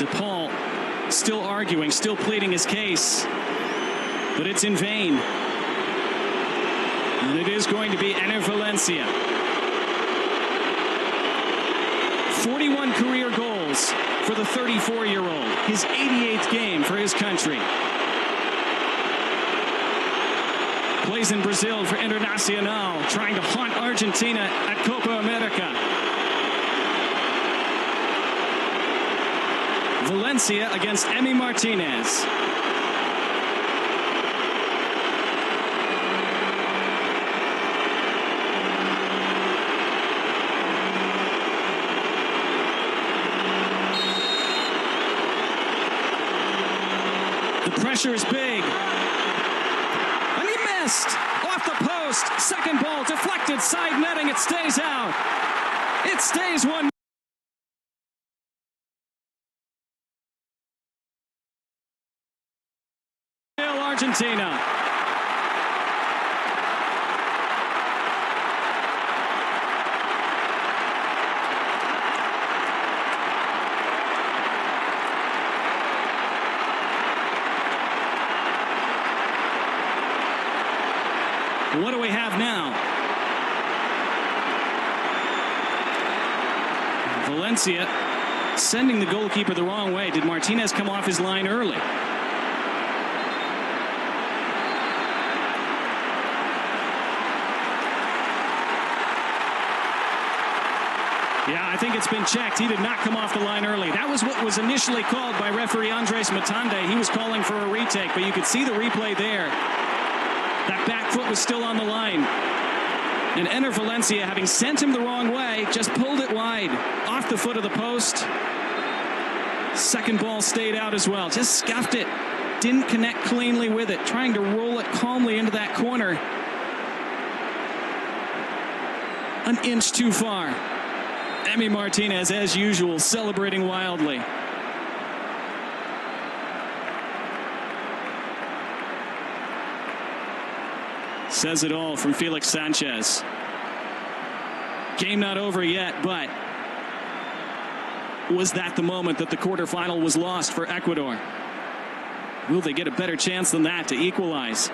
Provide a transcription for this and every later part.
DePaul still arguing, still pleading his case, but it's in vain. And it is going to be Enner Valencia. 41 career goals for the 34-year-old. His 88th game for his country. Plays in Brazil for Internacional, trying to haunt Argentina at Copa America. Valencia against Emi Martinez. The pressure is big. And he missed! Off the post. Second ball deflected, side netting. It stays out. It stays 1-0. Argentina. What do we have now? Valencia sending the goalkeeper the wrong way. Did Martinez come off his line early? Yeah, I think it's been checked. He did not come off the line early. That was what was initially called by referee Andres Matande. He was calling for a retake, but you could see the replay there. That back foot was still on the line. And Enner Valencia, having sent him the wrong way, just pulled it wide off the foot of the post. Second ball stayed out as well. Just scuffed it. Didn't connect cleanly with it. Trying to roll it calmly into that corner. An inch too far. Emi Martinez, as usual, celebrating wildly. Says it all from Felix Sanchez. Game not over yet, but was that the moment that the quarterfinal was lost for Ecuador? Will they get a better chance than that to equalize?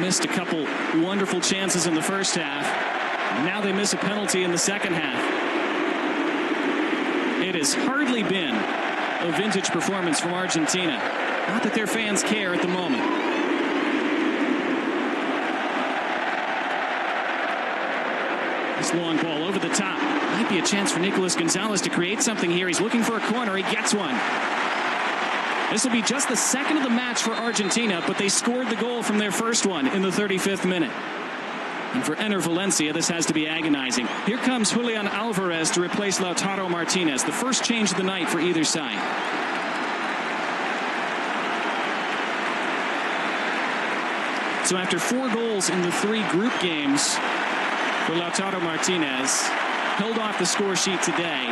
Missed a couple wonderful chances in the first half. Now they miss a penalty in the second half. It has hardly been a vintage performance from Argentina. Not that their fans care at the moment. This long ball over the top. Might be a chance for Nicolas Gonzalez to create something here. He's looking for a corner. He gets one. This will be just the second of the match for Argentina, but they scored the goal from their first one in the 35th minute. And for Enner Valencia, this has to be agonizing. Here comes Julian Alvarez to replace Lautaro Martinez, the first change of the night for either side. So after 4 goals in the 3 group games for Lautaro Martinez, held off the score sheet today.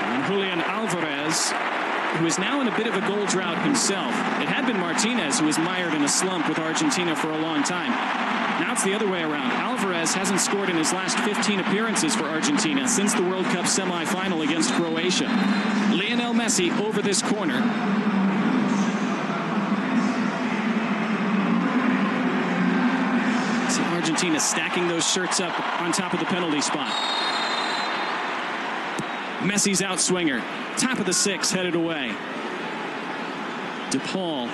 And Julian Alvarez, who is now in a bit of a goal drought himself. It had been Martinez who was mired in a slump with Argentina for a long time. Now it's the other way around. Alvarez hasn't scored in his last 15 appearances for Argentina since the World Cup semifinal against Croatia. Lionel Messi over this corner. So Argentina stacking those shirts up on top of the penalty spot. Messi's outswinger. Top of the 6, headed away. DePaul.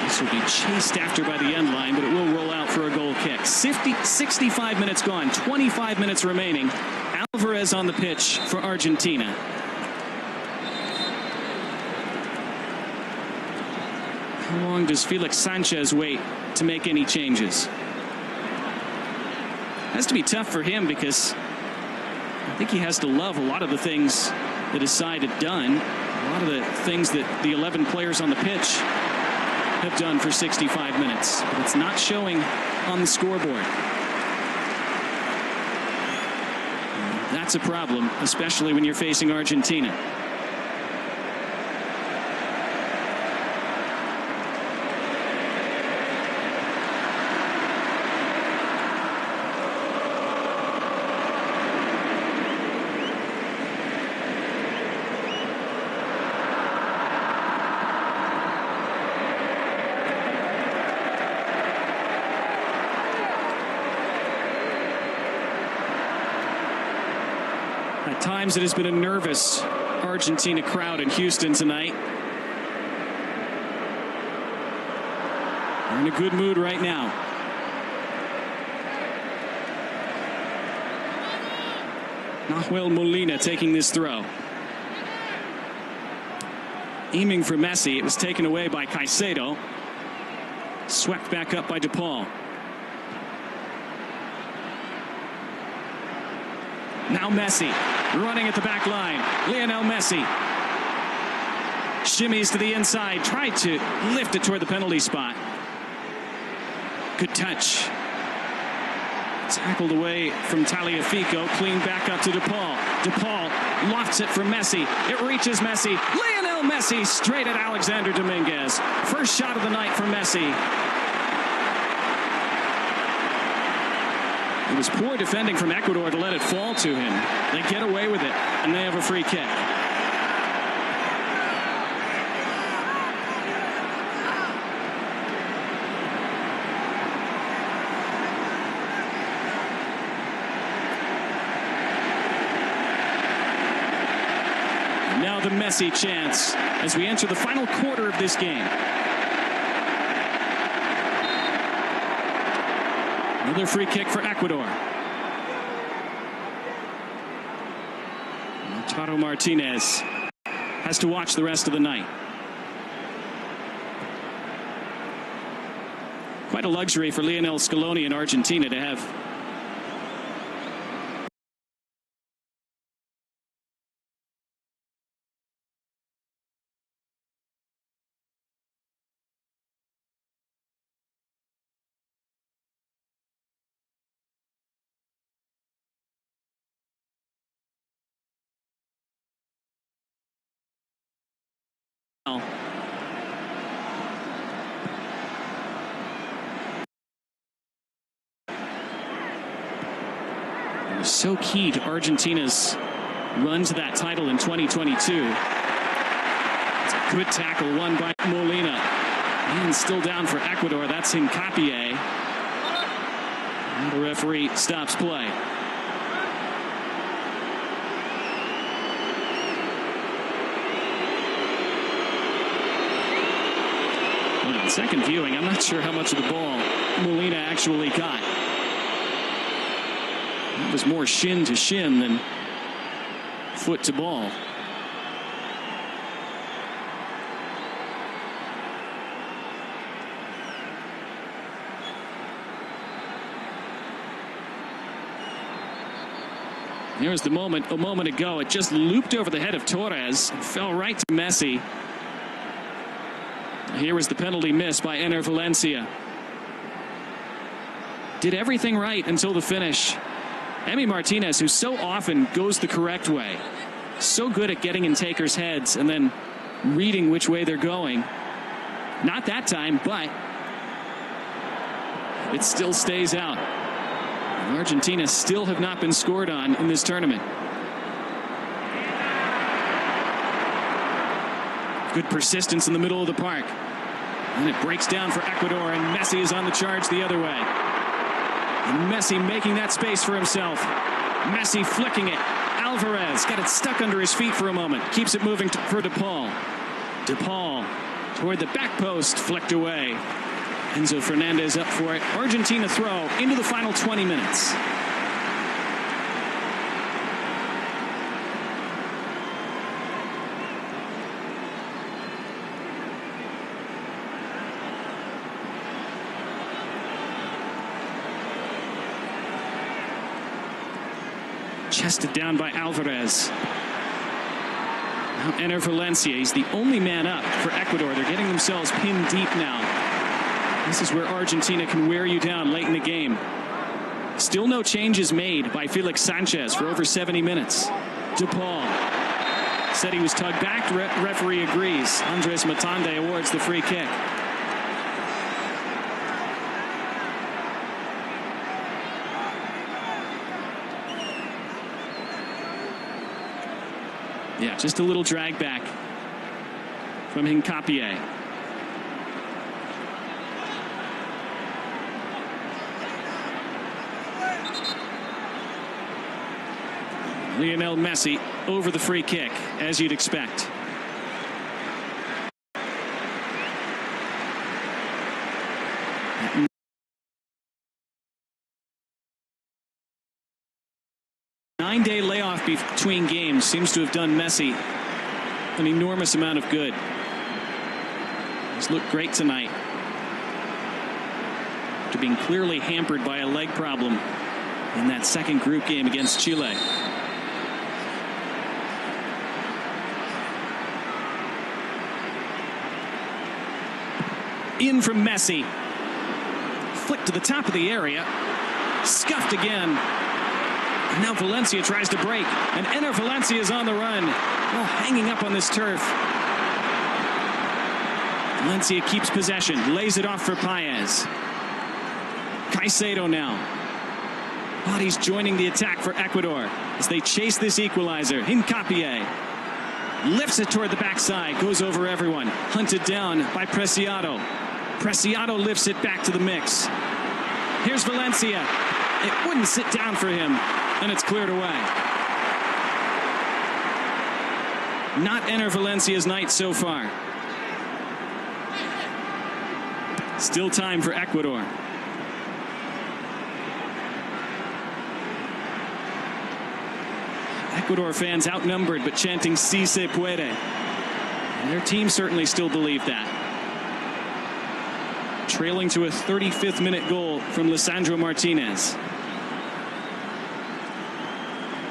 This will be chased after by the end line, but it will roll out for a goal kick. 65 minutes gone, 25 minutes remaining. Alvarez on the pitch for Argentina. How long does Felix Sanchez wait to make any changes? Has to be tough for him because I think he has to love a lot of the things that his side had done, a lot of the things that the 11 players on the pitch have done for 65 minutes. But it's not showing on the scoreboard. That's a problem, especially when you're facing Argentina. At times, it has been a nervous Argentina crowd in Houston tonight. They're in a good mood right now. Nahuel Molina taking this throw. Aiming for Messi. It was taken away by Caicedo. Swept back up by DePaul. Now Messi running at the back line. Lionel Messi shimmies to the inside. Tried to lift it toward the penalty spot. Good touch. Tackled away from Tagliafico. Clean back up to DePaul. DePaul lofts it for Messi. It reaches Messi. Lionel Messi straight at Alexander Dominguez. First shot of the night for Messi. It was poor defending from Ecuador to let it fall to him. They get away with it, and they have a free kick. Now the Messi chance as we enter the final quarter of this game. Another free kick for Ecuador. Lautaro Martinez has to watch the rest of the night. Quite a luxury for Lionel Scaloni in Argentina to have so key to Argentina's run to that title in 2022. It's a good tackle, won by Molina. And still down for Ecuador. That's Hincapié. And the referee stops play. Well, on second viewing, I'm not sure how much of the ball Molina actually got. It was more shin to shin than foot to ball. Here's the moment a moment ago. It just looped over the head of Torres and fell right to Messi. Here was the penalty miss by Ener Valencia. Did everything right until the finish. Emi Martinez, who so often goes the correct way, so good at getting in takers' heads and then reading which way they're going. Not that time, but it still stays out. And Argentina still have not been scored on in this tournament. Good persistence in the middle of the park. And it breaks down for Ecuador, and Messi is on the charge the other way. And Messi making that space for himself. Messi flicking it. Alvarez got it stuck under his feet for a moment. Keeps it moving for DePaul. DePaul toward the back post, flicked away. Enzo Fernandez up for it. Argentina throw into the final 20 minutes. Chested down by Alvarez. Now Ener Valencia. He's the only man up for Ecuador. They're getting themselves pinned deep now. This is where Argentina can wear you down late in the game. Still no changes made by Felix Sanchez for over 70 minutes. DePaul said he was tugged back. Referee agrees. Andres Matande awards the free kick. Yeah, just a little drag back from Hincapié. Lionel Messi over the free kick, as you'd expect. Nine-day layoff between games seems to have done Messi an enormous amount of good. He's looked great tonight, after being clearly hampered by a leg problem in that second group game against Chile. In from Messi. Flick to the top of the area. Scuffed again. And now Valencia tries to break. And Enner Valencia is on the run. Oh, hanging up on this turf. Valencia keeps possession. Lays it off for Paez. Caicedo now. Bodies joining the attack for Ecuador as they chase this equalizer. Hincapié lifts it toward the backside. Goes over everyone. Hunted down by Preciado. Preciado lifts it back to the mix. Here's Valencia. It wouldn't sit down for him, and it's cleared away. Not Enner Valencia's night so far. Still time for Ecuador. Ecuador fans outnumbered, but chanting "Si se puede." And their team certainly still believe that. Trailing to a 35th minute goal from Lisandro Martinez.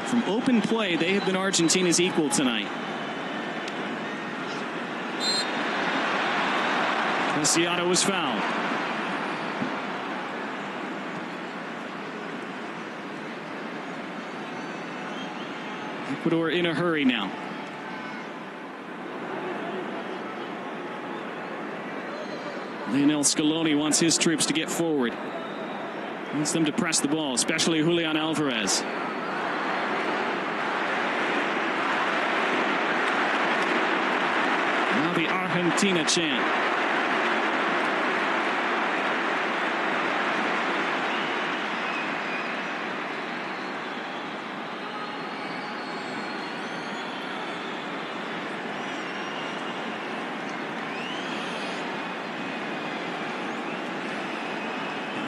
From open play, they have been Argentina's equal tonight. Preciado was fouled. Ecuador in a hurry now. Lionel Scaloni wants his troops to get forward. He wants them to press the ball, especially Julian Alvarez. Now the Argentina chant.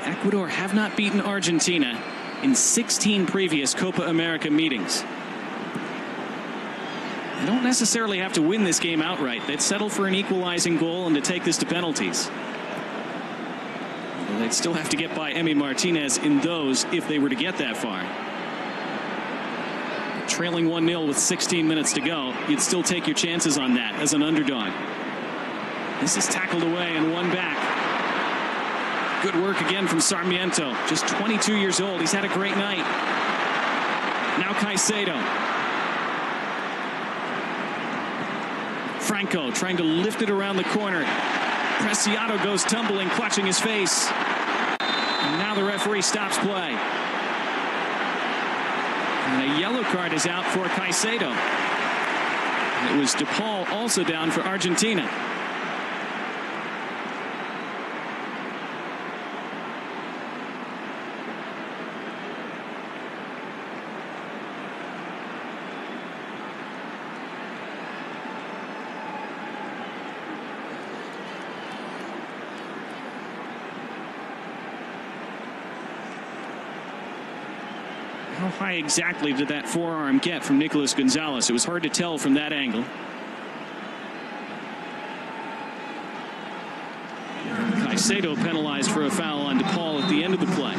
Ecuador have not beaten Argentina in 16 previous Copa America meetings. They don't necessarily have to win this game outright. They'd settle for an equalizing goal and to take this to penalties. Well, they'd still have to get by Emi Martinez in those if they were to get that far. Trailing 1-0 with 16 minutes to go, you'd still take your chances on that as an underdog. This is tackled away and won back. Good work again from Sarmiento. Just 22 years old. He's had a great night. Now Caicedo. Franco trying to lift it around the corner. Preciado goes tumbling, clutching his face. And now the referee stops play. And a yellow card is out for Caicedo. It was DePaul also down for Argentina. How high exactly did that forearm get from Nicolas Gonzalez? It was hard to tell from that angle. Caicedo penalized for a foul on DePaul at the end of the play.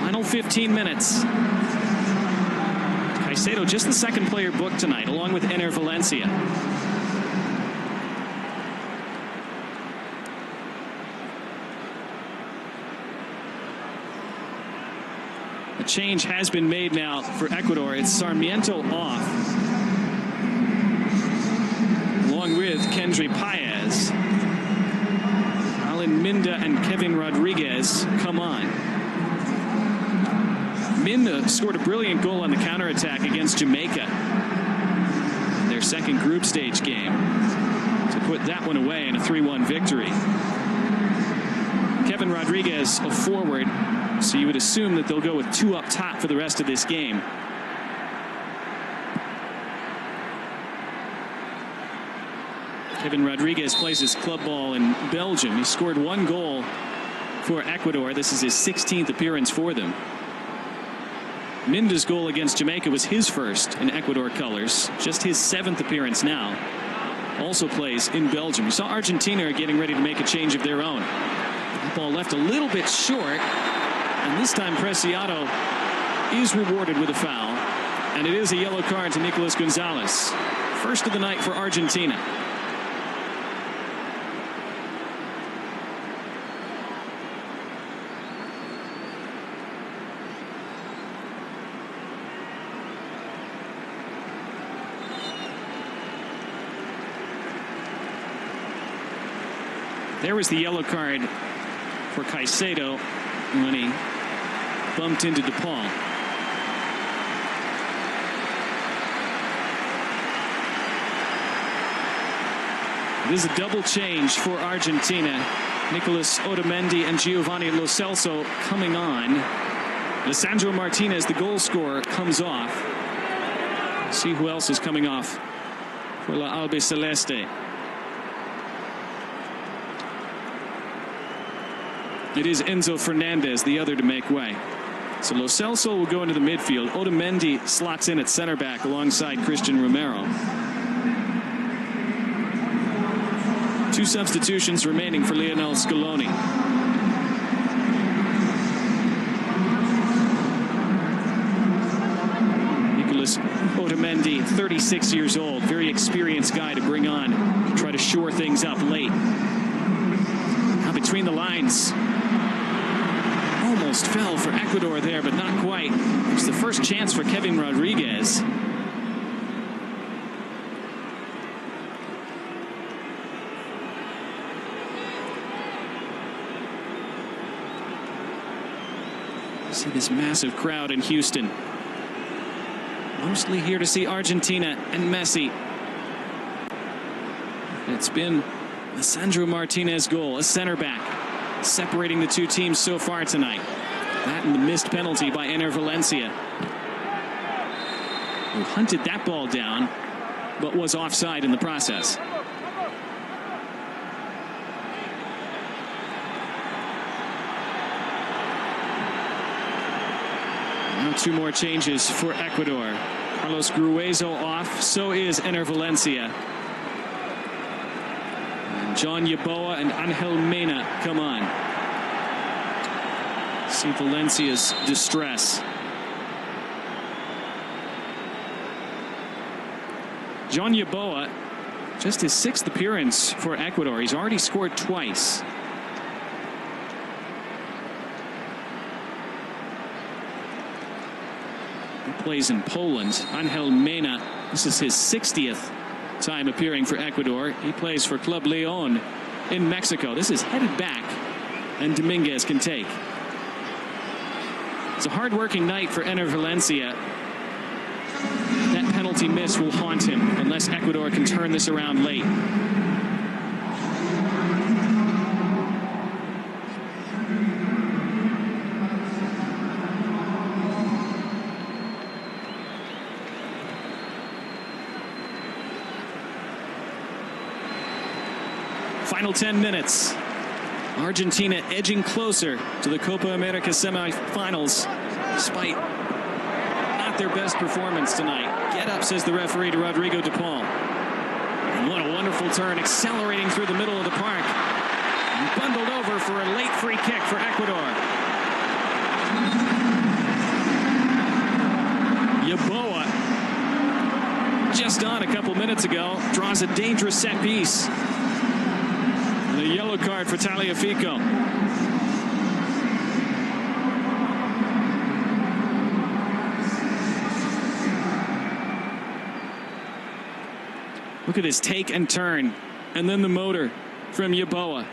Final 15 minutes. Caicedo just the second player booked tonight, along with Enner Valencia. A change has been made now for Ecuador. It's Sarmiento off, along with Kendry Paez. Alan Minda and Kevin Rodriguez come on. Minda scored a brilliant goal on the counterattack against Jamaica, their second group stage game, to put that one away in a 3-1 victory. Kevin Rodriguez, a forward, So you would assume that they'll go with 2 up top for the rest of this game. Kevin Rodriguez plays his club ball in Belgium. He scored 1 goal for Ecuador. This is his 16th appearance for them. Minda's goal against Jamaica was his first in Ecuador colors. Just his 7th appearance now. Also plays in Belgium. You saw Argentina getting ready to make a change of their own. The ball left a little bit short. And this time Preciado is rewarded with a foul. And it is a yellow card to Nicolas Gonzalez. First of the night for Argentina. There was the yellow card for Caicedo when he bumped into DePaul. It is a double change for Argentina. Nicolas Otamendi and Giovanni Lo Celso coming on. Lisandro Martinez, the goal scorer, comes off. See who else is coming off for La Albiceleste. It is Enzo Fernandez, the other to make way. So Lo Celso will go into the midfield. Otamendi slots in at center back alongside Christian Romero. 2 substitutions remaining for Lionel Scaloni. Nicolas Otamendi, 36 years old, very experienced guy to bring on, try to shore things up late. Now between the lines. Almost fell for Ecuador there, but not quite. It's the first chance for Kevin Rodriguez. See this massive crowd in Houston. Mostly here to see Argentina and Messi. It's been Lisandro Martinez goal, a center back, separating the 2 teams so far tonight. That and the missed penalty by Ener Valencia, who hunted that ball down, but was offside in the process. Now 2 more changes for Ecuador. Carlos Gruezo off, so is Ener Valencia. And John Yeboah and Angel Mena come on. See Valencia's distress. John Yeboah, just his 6th appearance for Ecuador. He's already scored twice. He plays in Poland. Angel Mena, this is his 60th time appearing for Ecuador. He plays for Club León in Mexico. This is headed back, and Dominguez can take. It's a hard-working night for Ener Valencia. That penalty miss will haunt him unless Ecuador can turn this around late. Final 10 minutes. Argentina edging closer to the Copa America semifinals, despite not their best performance tonight. Get up, says the referee to Rodrigo de Paul. And what a wonderful turn, accelerating through the middle of the park. And bundled over for a late free kick for Ecuador. Yeboah, just on a couple minutes ago, draws a dangerous set piece. The yellow card for Tagliafico. Look at this take and turn, and then the motor from Yeboah.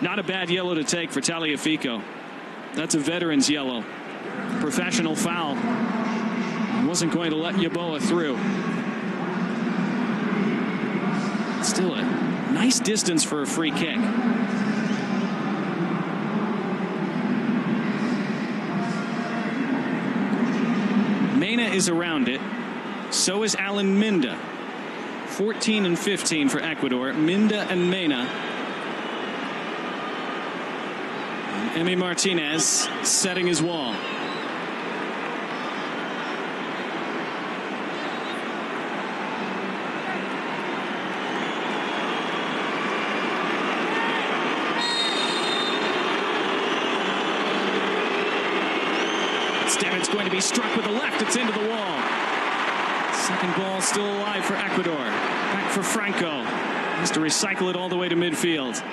Not a bad yellow to take for Tagliafico. That's a veteran's yellow. Professional foul. Wasn't going to let Yeboah through. Still a nice distance for a free kick. is around it. So is Alan Minda. 14 and 15 for Ecuador. Minda and Mena. And Emi Martinez setting his wall. Instead, it's going to be struck with the left. It's into the wall. Second ball still alive for Ecuador. Back for Franco. Has to recycle it all the way to midfield.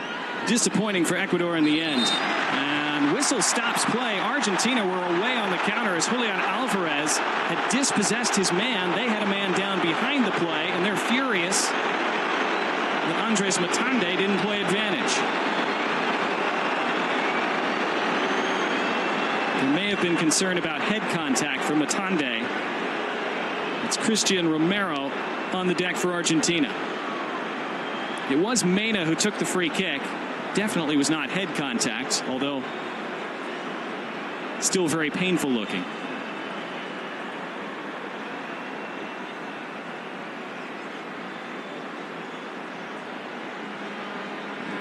Disappointing for Ecuador in the end. And whistle stops play. Argentina were away on the counter as Julian Alvarez had dispossessed his man. They had a man down behind the play, and they're furious that Andres Matande didn't play advantage. There may have been concern about head contact from Matande. It's Christian Romero on the deck for Argentina. It was Mena who took the free kick. Definitely was not head contact, although still very painful looking.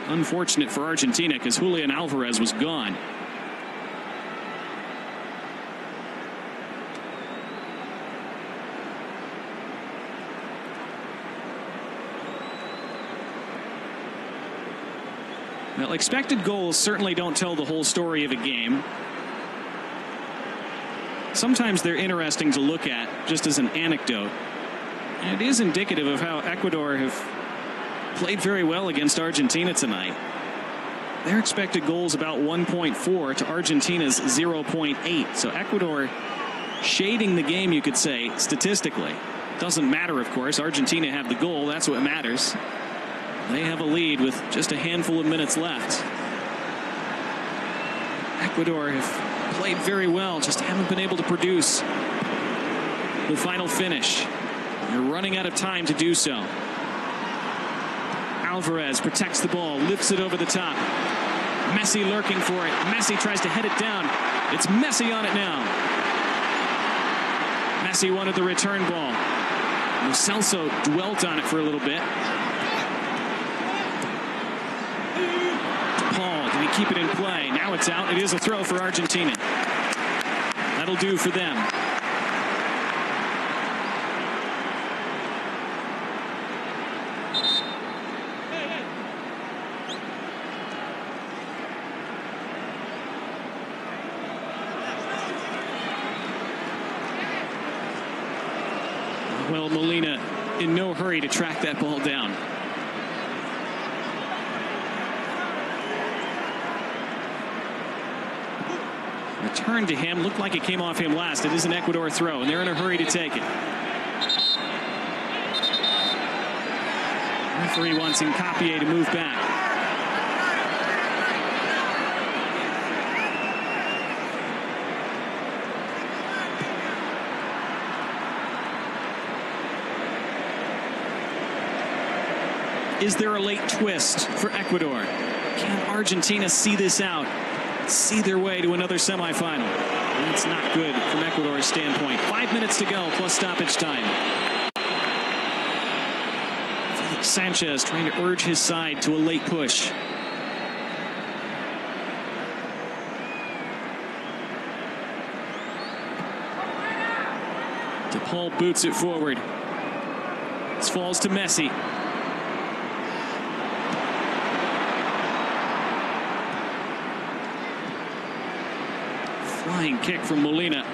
Unfortunate for Argentina because Julian Alvarez was gone. Well, expected goals certainly don't tell the whole story of a game. Sometimes they're interesting to look at just as an anecdote. And it is indicative of how Ecuador have played very well against Argentina tonight. Their expected goals about 1.4 to Argentina's 0.8. So Ecuador shading the game, you could say, statistically. Doesn't matter, of course. Argentina have the goal. That's what matters. They have a lead with just a handful of minutes left. Ecuador have played very well, just haven't been able to produce the final finish. They're running out of time to do so. Alvarez protects the ball, lifts it over the top. Messi lurking for it. Messi tries to head it down. It's Messi on it now. Messi wanted the return ball. Lo Celso dwelt on it for a little bit. Can he keep it in play? Now it's out. It is a throw for Argentina. That'll do for them. Well, Molina in no hurry to track that ball down. Return to him. Looked like it came off him last. It is an Ecuador throw, and they're in a hurry to take it. Referee wants Hincapié to move back. Is there a late twist for Ecuador? Can Argentina see this out? See their way to another semifinal? That's not good from Ecuador's standpoint. 5 minutes to go plus stoppage time. Felix Sanchez trying to urge his side to a late push. DePaul boots it forward. This falls to Messi. Flying kick from Molina.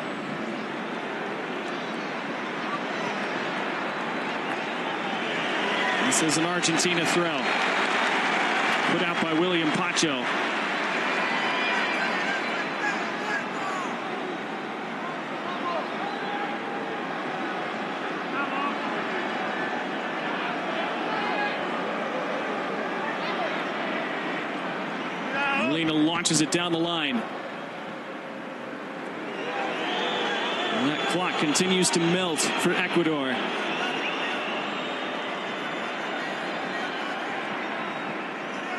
This is an Argentina throw. Put out by William Pacho. Molina launches it down the line. And that clock continues to melt for Ecuador.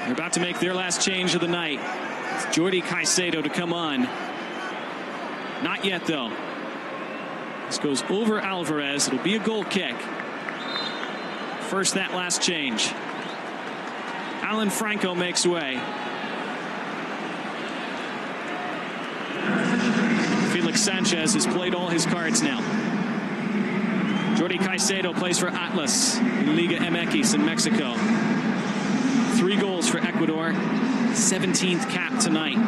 They're about to make their last change of the night. It's Jordi Caicedo to come on. Not yet, though. This goes over Alvarez. It'll be a goal kick. First that last change. Alan Franco makes way. Felix Sanchez has played all his cards now. Jordi Caicedo plays for Atlas in Liga MX in Mexico. 3 goals for Ecuador. 17th cap tonight.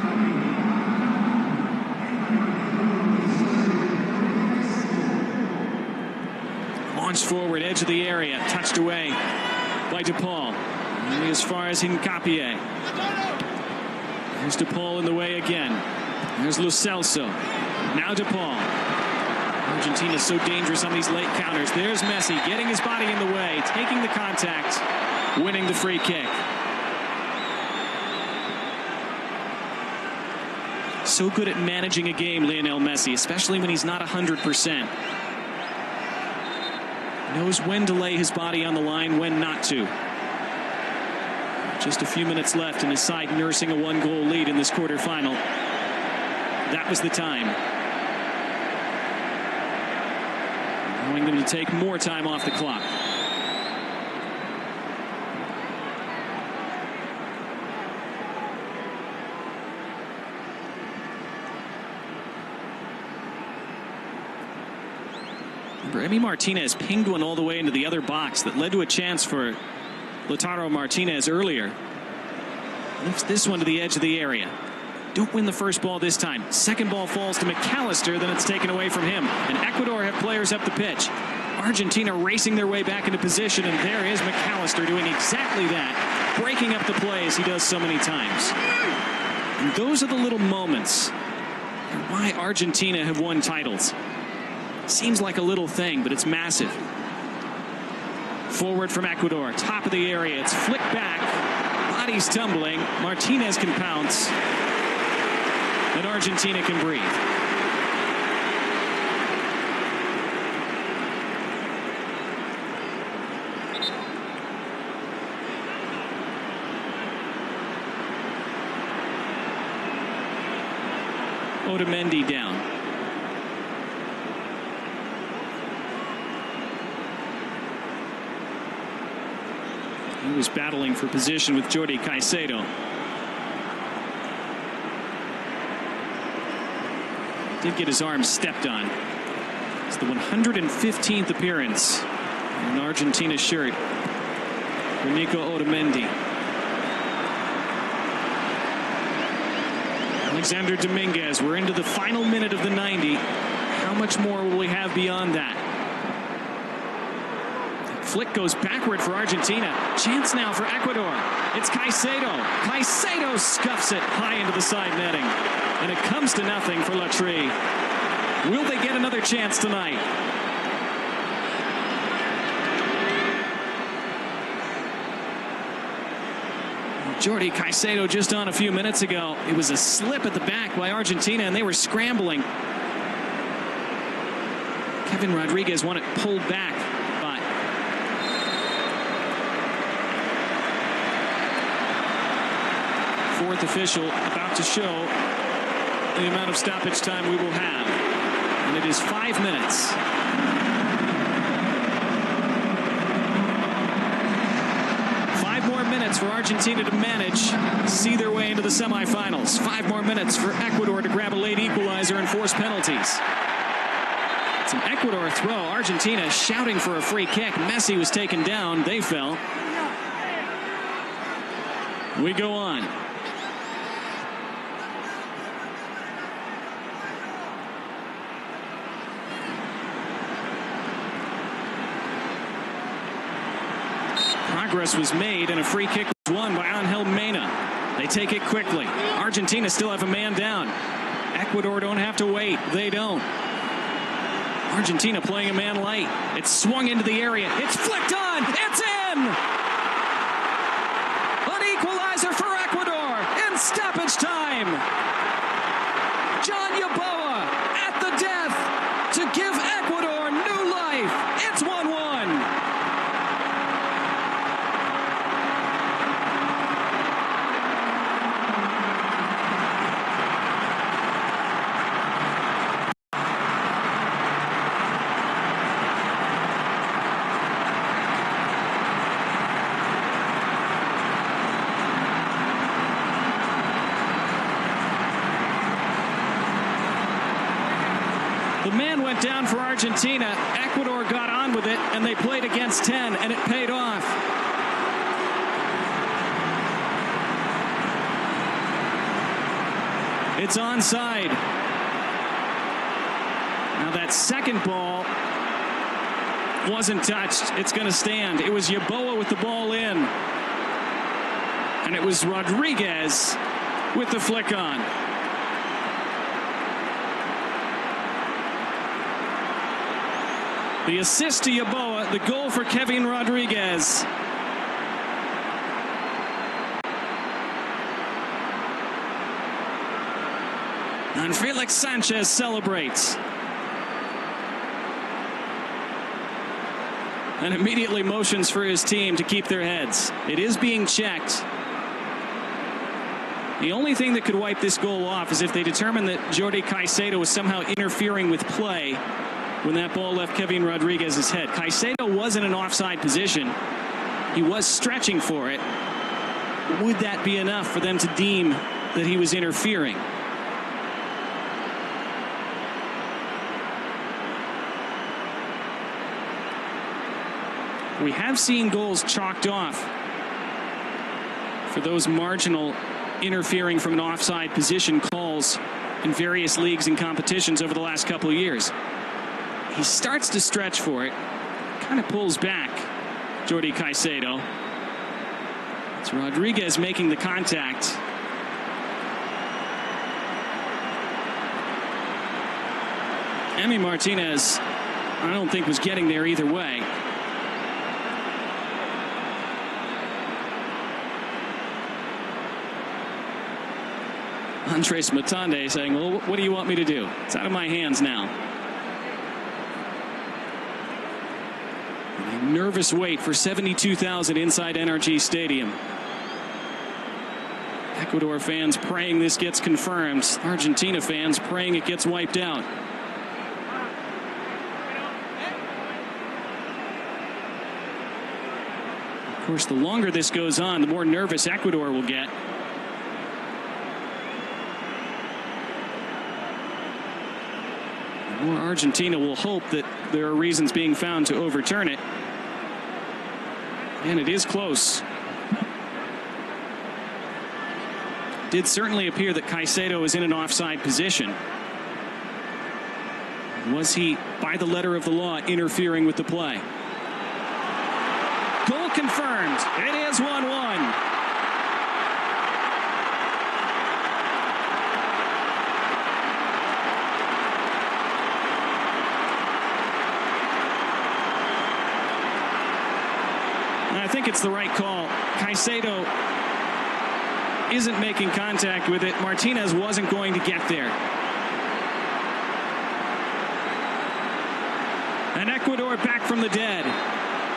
Launched forward, edge of the area, touched away by DePaul. Only as far as Hincapié. There's DePaul in the way again. There's Lo Celso. Now DePaul. Argentina's so dangerous on these late counters. There's Messi getting his body in the way, taking the contact, winning the free kick. So good at managing a game, Lionel Messi, especially when he's not 100%. Knows when to lay his body on the line, when not to. Just a few minutes left and his side nursing a 1-goal lead in this quarterfinal. That was the time. Allowing them to take more time off the clock. Emi Martinez pinged one all the way into the other box that led to a chance for Lautaro Martinez earlier. Lifts this one to the edge of the area. Don't win the first ball this time. Second ball falls to McAllister, then it's taken away from him. And Ecuador have players up the pitch. Argentina racing their way back into position, and there is McAllister doing exactly that, breaking up the play as he does so many times. And those are the little moments and why Argentina have won titles. Seems like a little thing, but it's massive. Forward from Ecuador, top of the area. It's flicked back. Body's tumbling. Martinez can pounce. And Argentina can breathe. Otamendi down. He was battling for position with Jordi Caicedo. He did get his arm stepped on. It's the 115th appearance in an Argentina shirt for Nico Otamendi. Alexander Dominguez, we're into the final minute of the 90. How much more will we have beyond that? Flick goes backward for Argentina. Chance now for Ecuador. It's Caicedo. Caicedo scuffs it high into the side netting. And it comes to nothing for Latry. Will they get another chance tonight? Jordi Caicedo just on a few minutes ago. It was a slip at the back by Argentina, and they were scrambling. Kevin Rodriguez wanted it pulled back. Fourth official about to show the amount of stoppage time we will have. And it is 5 minutes. More minutes for Argentina to manage, see their way into the semifinals. 5 more minutes for Ecuador to grab a late equalizer and force penalties. It's an Ecuador throw. Argentina shouting for a free kick. Messi was taken down. They fell. We go on. Progress was made and a free kick was won by Angel Mena. They take it quickly. Argentina still have a man down. Ecuador don't have to wait. They don't. Argentina playing a man light. It's swung into the area. It's flicked on. It's in. An equalizer for Ecuador in stoppage time. John Yeboah at the death to give Ecuador new life. It's 1-1. The man went down for Argentina. Ecuador got on with it, and they played against 10, and it paid off. It's onside. Now that second ball wasn't touched. It's going to stand. It was Yeboah with the ball in. And it was Rodriguez with the flick on. The assist to Yeboah, the goal for Kevin Rodriguez. And Felix Sanchez celebrates. And immediately motions for his team to keep their heads. It is being checked. The only thing that could wipe this goal off is if they determine that Jordi Caicedo was somehow interfering with play when that ball left Kevin Rodriguez's head. Caicedo was in an offside position. He was stretching for it. Would that be enough for them to deem that he was interfering? We have seen goals chalked off for those marginal interfering from an offside position calls in various leagues and competitions over the last couple of years. He starts to stretch for it, kind of pulls back, Jordi Caicedo. It's Rodriguez making the contact. Emi Martinez, I don't think was getting there either way. Andres Matande saying, well, what do you want me to do? It's out of my hands now. A nervous wait for 72,000 inside NRG Stadium. Ecuador fans praying this gets confirmed. Argentina fans praying it gets wiped out. Of course, the longer this goes on, the more nervous Ecuador will get. The more Argentina will hope that there are reasons being found to overturn it. And it is close. It did certainly appear that Caicedo is in an offside position. Was he, by the letter of the law, interfering with the play? Goal confirmed. It is 1-1. I think it's the right call. Caicedo isn't making contact with it. Martinez wasn't going to get there. And Ecuador back from the dead.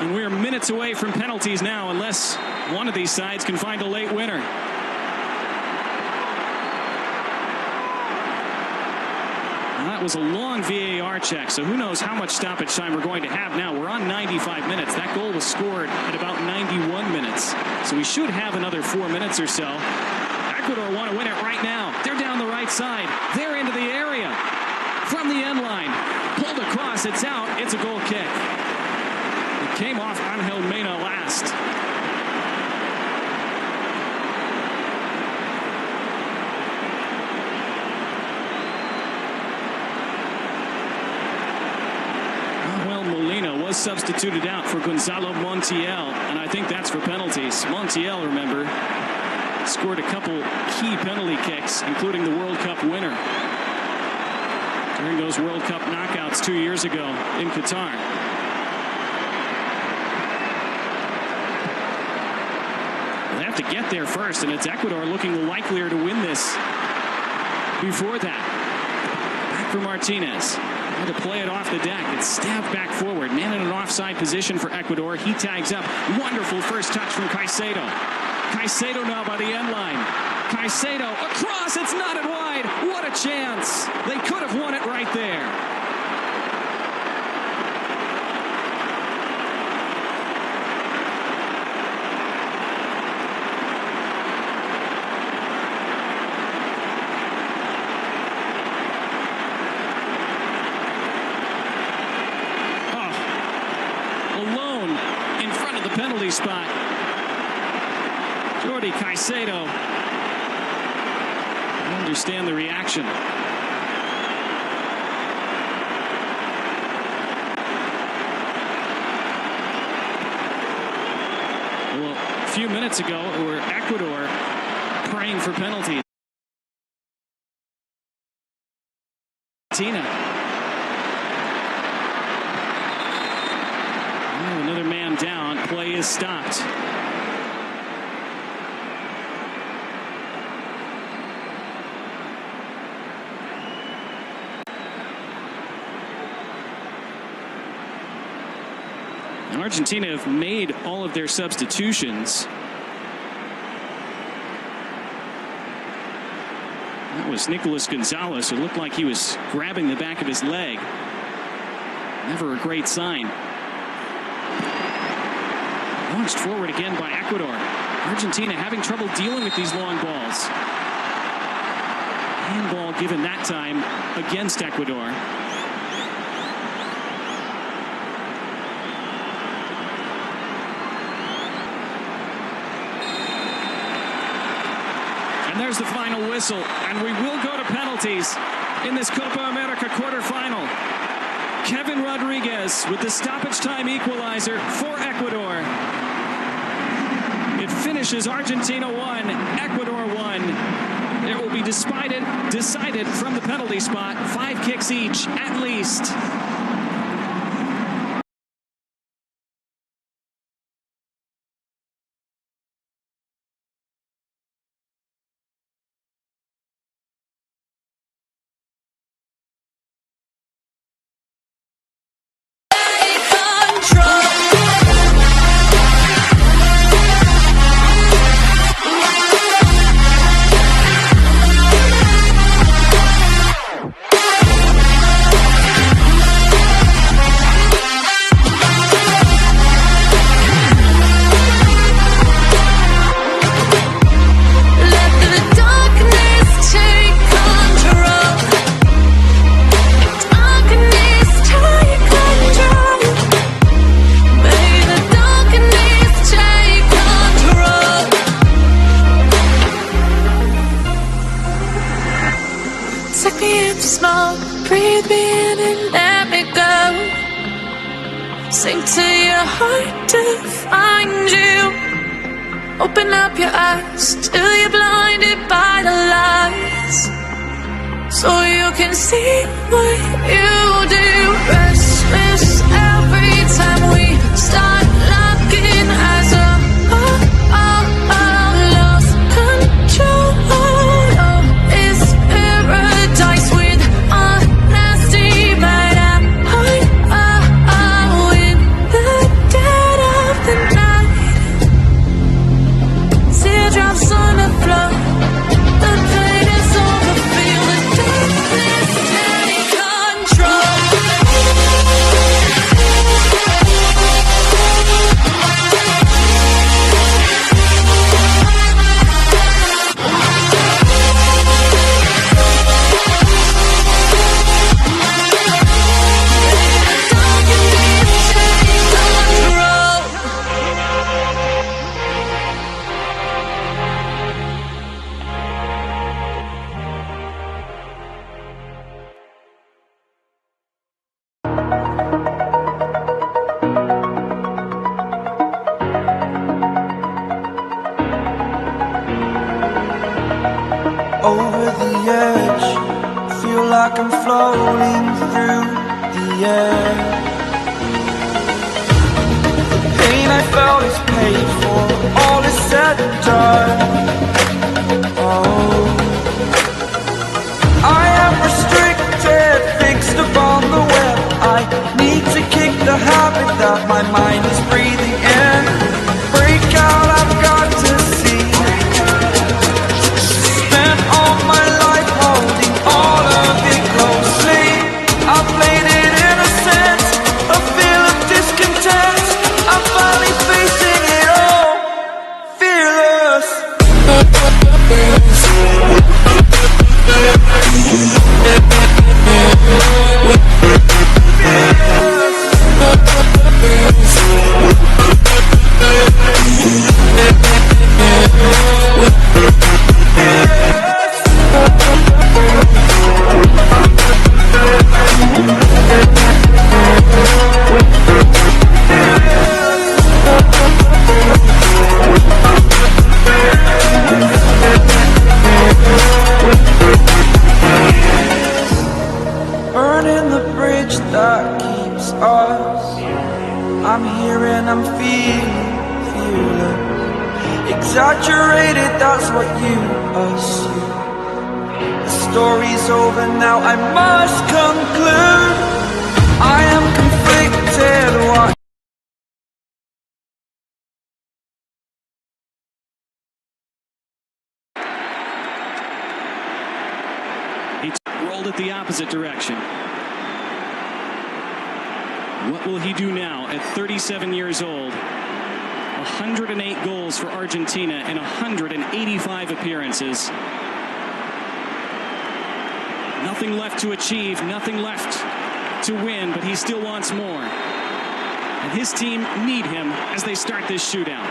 And we're minutes away from penalties now, unless one of these sides can find a late winner. That was a long VAR check, so who knows how much stoppage time we're going to have now. We're on 95 minutes. That goal was scored at about 91 minutes. So we should have another 4 minutes or so. Ecuador want to win it right now. They're down the right side. They're into the area. From the end line. Pulled across. It's out. It's a goal kick. It came off Angel Mena last. Molina was substituted out for Gonzalo Montiel, and I think that's for penalties. Montiel, remember, scored a couple key penalty kicks, including the World Cup winner during those World Cup knockouts 2 years ago in Qatar. They have to get there first, and it's Ecuador looking likelier to win this before that. Back for Martinez. To play it off the deck. It's stabbed back forward. Man in an offside position for Ecuador. He tags up. Wonderful first touch from Caicedo. Caicedo now by the end line. Caicedo across. It's knotted wide. What a chance. They could have won it right there. penalty spot. Jordi Caicedo. I understand the reaction. Well, a few minutes ago, it were Ecuador praying for penalties. Argentina. Oh, another man down. Play is stopped. Argentina have made all of their substitutions. That was Nicolas Gonzalez, who looked like he was grabbing the back of his leg. Never a great sign. Launched forward again by Ecuador. Argentina having trouble dealing with these long balls. Handball given that time against Ecuador. And there's the final whistle, and we will go to penalties in this Copa America quarterfinal. Kevin Rodriguez with the stoppage time equalizer for Ecuador. It finishes Argentina 1, Ecuador 1. It will be decided from the penalty spot, 5 kicks each at least. Breathe me in and let me go. Sink to your heart to find you. Open up your eyes till you're blinded by the lies, so you can see what you do. Restless every time we start looking as a lost control. Oh, it's paradise with honesty, but I'm in the dead of the night. Teardrops on the floor. The pain is over. Feel the darkness take control. Over the edge, feel like I'm floating through the air. The pain I felt is paid for, all is said and done. Oh, I am restricted, fixed upon the web. I need to kick the habit that my mind is breathing in. Break out, I've got to see. Spent all my life holding all of it closely. I played it innocent, a feel of discontent. I'm finally facing it all, fearless. I'm feeling exaggerated, that's what you assume. The story's over now, I must conclude. I am conflicted, what? He rolled it the opposite direction. What will he do now at 37 years old? 108 goals for Argentina in 185 appearances. Nothing left to achieve, nothing left to win, but he still wants more. And his team need him as they start this shootout.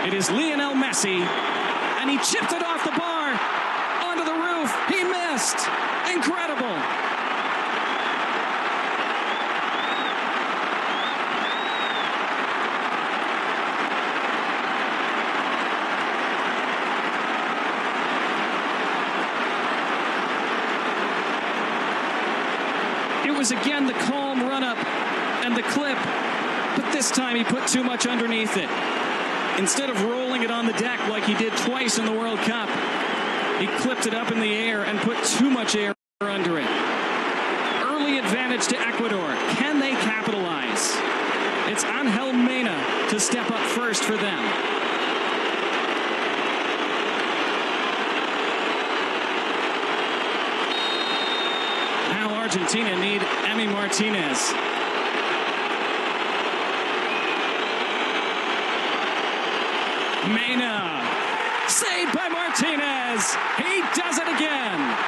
It is Lionel Messi, and he chipped it off the bar onto the roof. He missed. Incredible. It was again the calm run-up and the clip, but this time he put too much underneath it. Instead of rolling it on the deck like he did twice in the World Cup, he clipped it up in the air and put too much air under it. Early advantage to Ecuador. Can they capitalize? It's Angel Mena to step up first for them. Argentina need Emi Martinez. Mena, saved by Martinez. He does it again.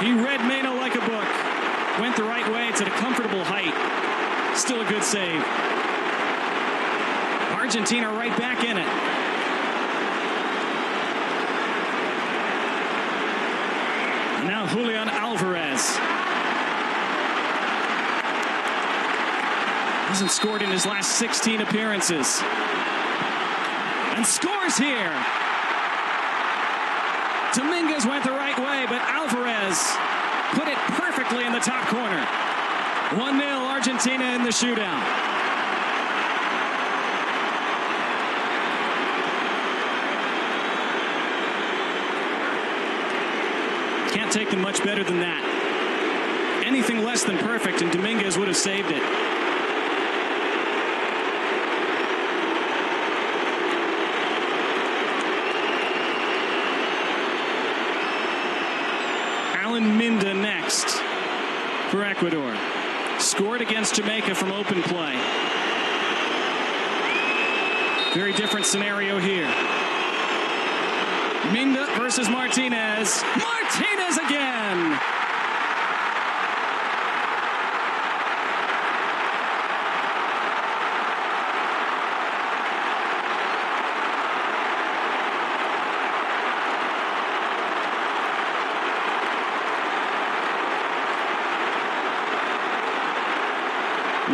He read Mena like a book. Went the right way. It's at a comfortable height. Still a good save. Argentina right back in it. And now Julian Alvarez. Hasn't scored in his last 16 appearances. And scores here. Dominguez went the right way, but Alvarez put it perfectly in the top corner. 1-0 Argentina in the shootout. Can't take them much better than that. Anything less than perfect, and Dominguez would have saved it. Minda next for Ecuador. Scored against Jamaica from open play. Very different scenario here. Minda versus Martinez. Martinez again!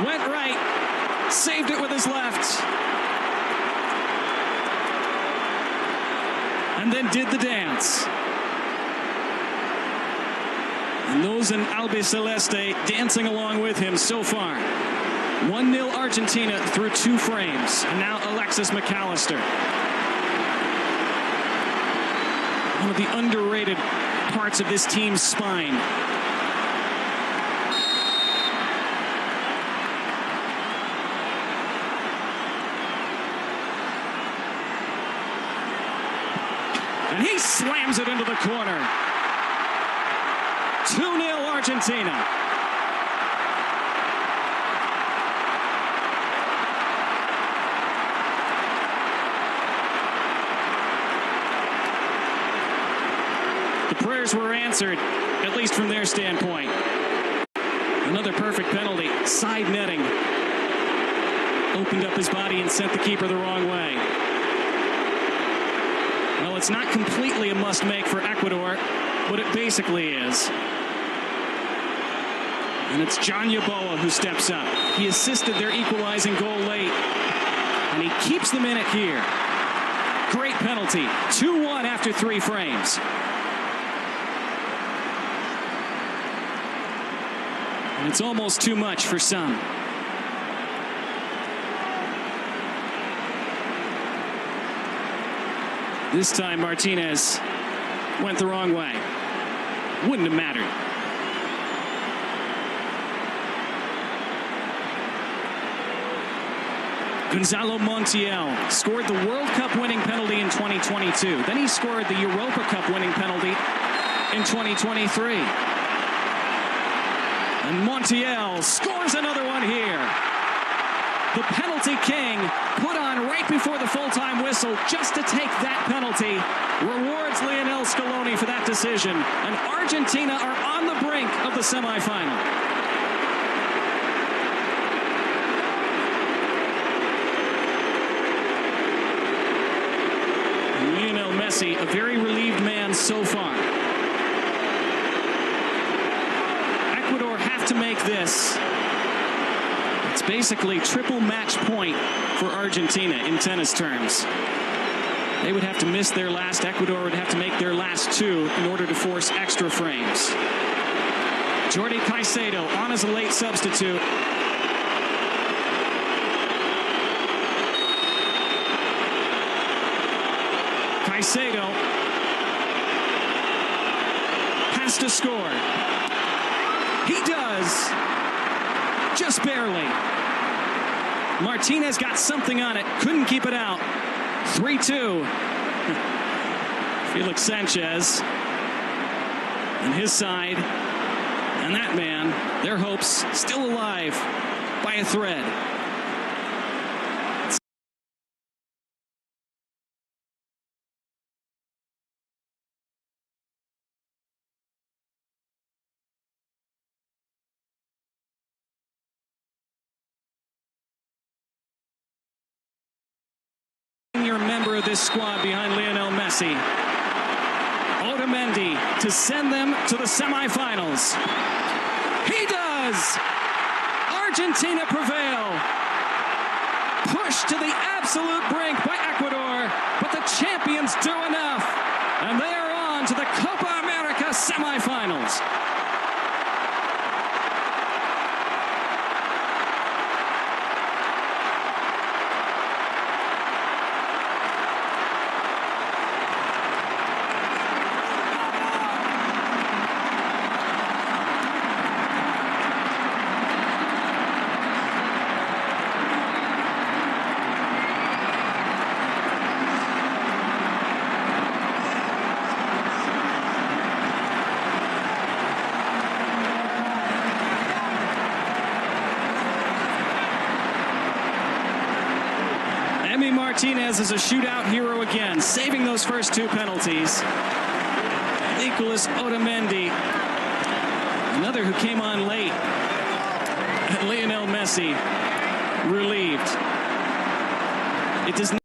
Went right, saved it with his left, and then did the dance. And those in Albiceleste dancing along with him so far. 1-0 Argentina through 2 frames, and now Alexis McAllister. One of the underrated parts of this team's spine. And he slams it into the corner. 2-0 Argentina. The prayers were answered, at least from their standpoint. Another perfect penalty. Side netting. Opened up his body and sent the keeper the wrong way. Well, it's not completely a must-make for Ecuador, but it basically is. And it's John Yeboah who steps up. He assisted their equalizing goal late, and he keeps them in it here. Great penalty. 2-1 after 3 frames. And it's almost too much for some. This time Martinez went the wrong way. Wouldn't have mattered. Gonzalo Montiel scored the World Cup winning penalty in 2022. Then he scored the Europa Cup winning penalty in 2023. And Montiel scores another one here. The penalty king put on right before the full-time whistle just to take that penalty. Rewards Lionel Scaloni for that decision. And Argentina are on the brink of the semifinal. Lionel Messi, a very relieved man so far. Ecuador have to make this. It's basically triple match point for Argentina in tennis terms. They would have to miss their last. Ecuador would have to make their last 2 in order to force extra frames. Jordi Caicedo on as a late substitute. Caicedo has to score. He does. Just barely. Martinez got something on it. Couldn't keep it out. 3-2. Felix Sanchez and his side. And that man, their hopes still alive by a thread. Senior member of this squad behind Lionel Messi, Otamendi, to send them to the semifinals. He does! Argentina prevail. Pushed to the absolute brink by Ecuador, but the champions do enough, and they are on to the Copa America semifinals. Martinez is a shootout hero again, saving those first 2 penalties. Nicolas Otamendi, another who came on late. And Lionel Messi, relieved. It does not